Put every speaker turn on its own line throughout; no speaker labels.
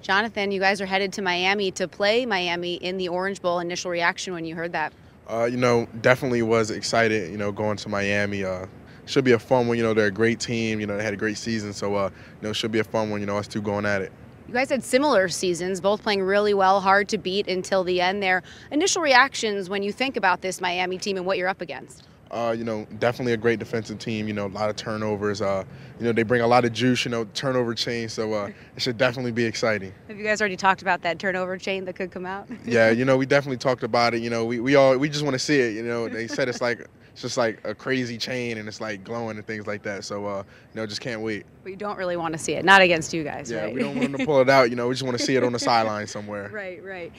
Jonathan, you guys are headed to Miami to play Miami in the Orange Bowl. Initial reaction when you heard that?
Definitely was excited, going to Miami. Should be a fun one. They're a great team. They had a great season. So, should be a fun one, us two going at it.
You guys had similar seasons, both playing really well, hard to beat until the end there. Initial reactions when you think about this Miami team and what you're up against?
Definitely a great defensive team. A lot of turnovers. They bring a lot of juice, turnover chain. So it should definitely be exciting.
Have you guys already talked about that turnover chain that could come out?
Yeah, we definitely talked about it. We just want to see it. They said it's just like a crazy chain and it's like glowing and things like that. So just can't wait.
But you don't really want to see it, not against you guys,
yeah,
right?
We don't want them to pull it out. We just want to see it on the sideline somewhere.
Right, right.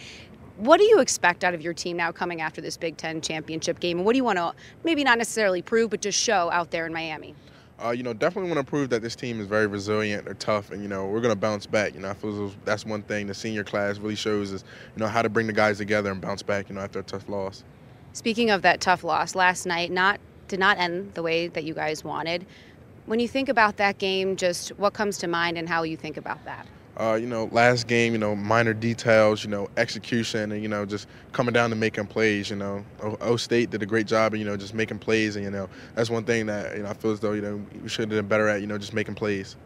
What do you expect out of your team now coming after this Big Ten championship game? And what do you want to maybe not necessarily prove, but just show out there in Miami?
Definitely want to prove that this team is very resilient. They're tough, and we're going to bounce back. I feel that's one thing the senior class really shows is how to bring the guys together and bounce back. After a tough loss.
Speaking of that tough loss last night, did not end the way that you guys wanted. When you think about that game, just what comes to mind and how you think about that?
Last game, minor details, execution, and, just coming down to making plays, O State did a great job of, just making plays, and, that's one thing that, I feel as though, we should have done better at, just making plays.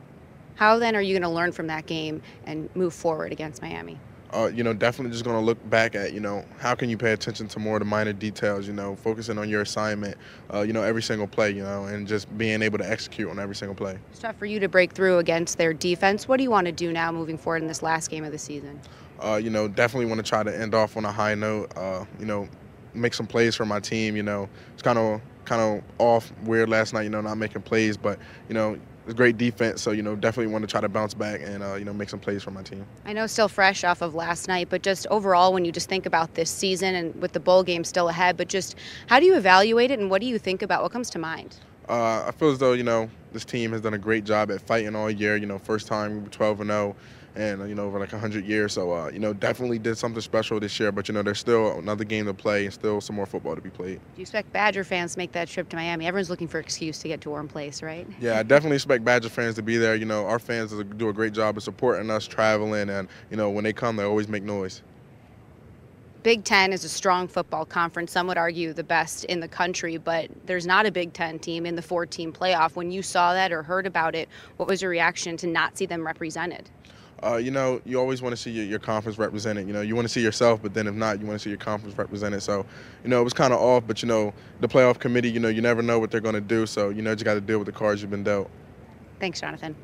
How then are you going to learn from that game and move forward against Miami?
Definitely just going to look back at, how can you pay attention to more of the minor details, focusing on your assignment, every single play, and just being able to execute on every single play.
It's tough for you to break through against their defense. What do you want to do now moving forward in this last game of the season?
Definitely want to try to end off on a high note, make some plays for my team, it's kind of off weird last night, not making plays, but, it's great defense, so definitely want to try to bounce back and make some plays for my team.
I know still fresh off of last night, but just overall when you just think about this season and with the bowl game still ahead, but just how do you evaluate it and what do you think about what comes to mind?
I feel as though this team has done a great job at fighting all year. First time we were 12-0. And, over like 100 years. So, definitely did something special this year. But, there's still another game to play and still some more football to be played.
Do you expect Badger fans to make that trip to Miami? Everyone's looking for an excuse to get to Warm Place, right?
Yeah, I definitely expect Badger fans to be there. Our fans do a great job of supporting us, traveling. And, when they come, they always make noise.
Big Ten is a strong football conference. Some would argue the best in the country, but there's not a Big Ten team in the 4-team playoff. When you saw that or heard about it, what was your reaction to not see them represented?
You always want to see your conference represented. You want to see yourself, but then if not, you want to see your conference represented. So, it was kind of off, but, the playoff committee, you never know what they're going to do. So, you just got to deal with the cards you've been dealt.
Thanks, Jonathan.